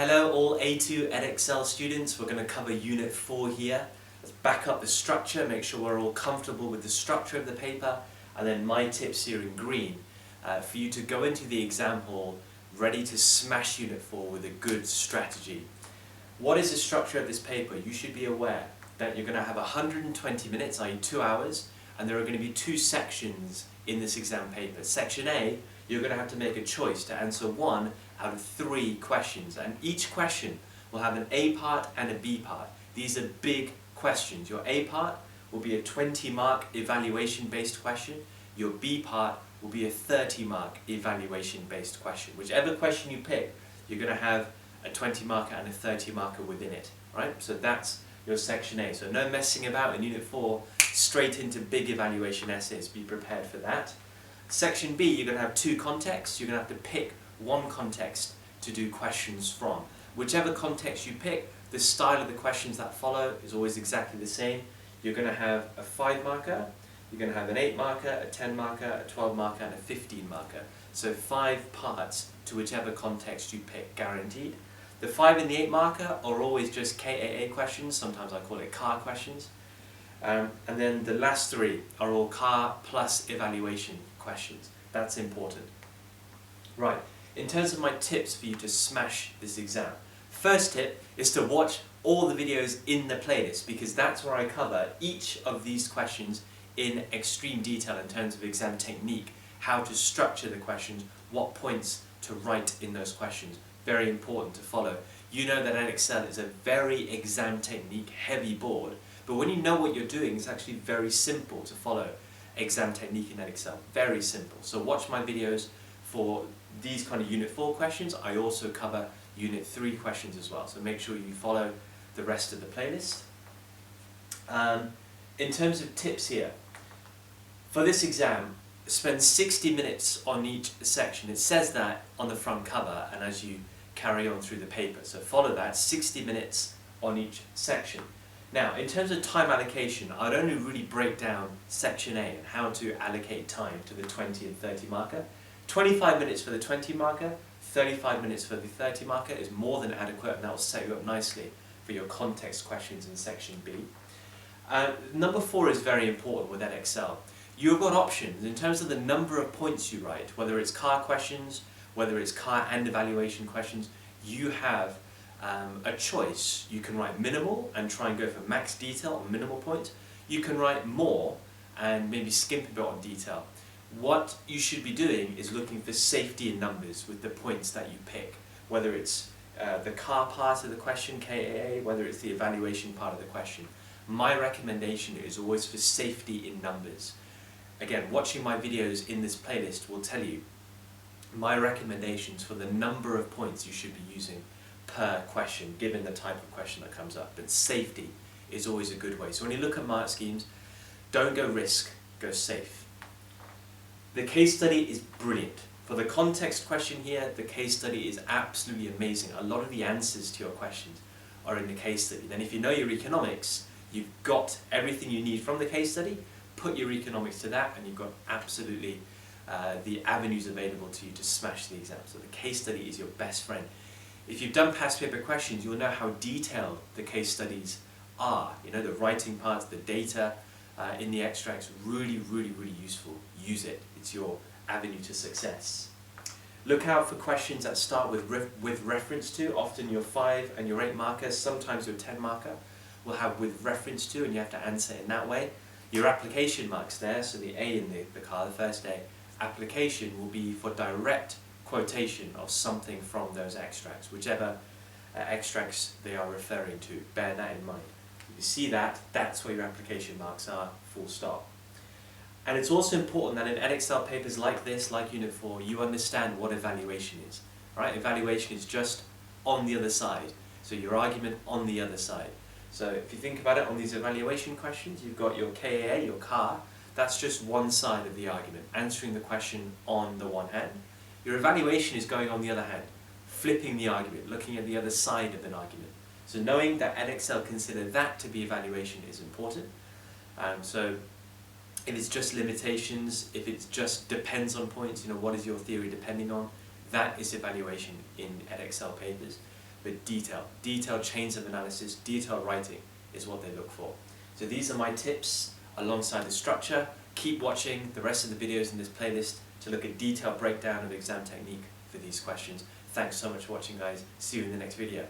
Hello all A2 Edexcel students, we're going to cover Unit 4 here. Let's back up the structure, make sure we're all comfortable with the structure of the paper, and then my tips here in green for you to go into the exam hall ready to smash Unit 4 with a good strategy. What is the structure of this paper? You should be aware that you're going to have 120 minutes, i.e. 2 hours, and there are going to be two sections in this exam paper. Section A, you're going to have to make a choice to answer 1 out of 3 questions, and each question will have an A part and a B part. These are big questions. Your A part will be a 20-mark evaluation-based question. Your B part will be a 30-mark evaluation-based question. Whichever question you pick, you're going to have a 20-marker and a 30-marker within it, right? So that's your Section A. So no messing about in Unit 4, straight into big evaluation essays. Be prepared for that. Section B, you're going to have 2 contexts. You're going to have to pick one context to do questions from. Whichever context you pick, the style of the questions that follow is always exactly the same. You're going to have a 5-marker, you're going to have an 8-marker, a 10-marker, a 12-marker and a 15-marker. So 5 parts to whichever context you pick, guaranteed. The 5 and the 8-marker are always just KAA questions, sometimes I call it CAR questions. And then the last 3 are all CAR plus evaluation questions. That's important. Right, in terms of my tips for you to smash this exam. First tip is to watch all the videos in the playlist, because that's where I cover each of these questions in extreme detail in terms of exam technique, how to structure the questions, what points to write in those questions. Very important to follow. You know that Edexcel is a very exam technique heavy board, but when you know what you're doing, it's actually very simple to follow exam technique in Edexcel. Very simple. So watch my videos for these kind of Unit 4 questions. I also cover Unit 3 questions as well, so make sure you follow the rest of the playlist. In terms of tips here, for this exam, spend 60 minutes on each section. It says that on the front cover and as you carry on through the paper, so follow that, 60 minutes on each section. Now, in terms of time allocation, I'd only really break down Section A and how to allocate time to the 20 and 30 marker. 25 minutes for the 20 marker, 35 minutes for the 30 marker is more than adequate, and that will set you up nicely for your context questions in Section B. Number 4 is very important with Edexcel. You've got options in terms of the number of points you write, whether it's CAR questions, whether it's CAR and evaluation questions. You have a choice. You can write minimal and try and go for max detail on minimal points. You can write more and maybe skimp a bit on detail. What you should be doing is looking for safety in numbers with the points that you pick, whether it's the CAR part of the question, KAA, whether it's the evaluation part of the question. My recommendation is always for safety in numbers. Again, watching my videos in this playlist will tell you my recommendations for the number of points you should be using per question, given the type of question that comes up. But safety is always a good way. So when you look at mark schemes, don't go risk, go safe. The case study is brilliant. For the context question here, the case study is absolutely amazing. A lot of the answers to your questions are in the case study. Then if you know your economics, you've got everything you need from the case study, put your economics to that, and you've got absolutely the avenues available to you to smash the exam. So the case study is your best friend. If you've done past paper questions, you'll know how detailed the case studies are. You know, the writing parts, the data in the extracts, really, really, really useful. Use it. It's your avenue to success. Look out for questions that start with reference to. Often your 5 and your 8 markers, sometimes your 10 marker will have with reference to, and you have to answer in that way. Your application marks there, so the A in the CAR, the first A, application will be for direct quotation of something from those extracts, whichever extracts they are referring to. Bear that in mind. If you see that, that's where your application marks are, full stop. And it's also important that in Edexcel papers like this, like Unit 4, you understand what evaluation is. Right? Evaluation is just on the other side, so your argument on the other side. So if you think about it, on these evaluation questions, you've got your KAA, your CAR, that's just one side of the argument, answering the question on the one hand. Your evaluation is going on the other hand, flipping the argument, looking at the other side of an argument. So knowing that Edexcel consider that to be evaluation is important. So if it's just limitations, if it just depends on points, you know, what is your theory depending on, that is evaluation in Edexcel papers. but detailed chains of analysis, detailed writing is what they look for. So these are my tips alongside the structure. Keep watching the rest of the videos in this playlist to look at detailed breakdown of exam technique for these questions. Thanks so much for watching, guys. See you in the next video.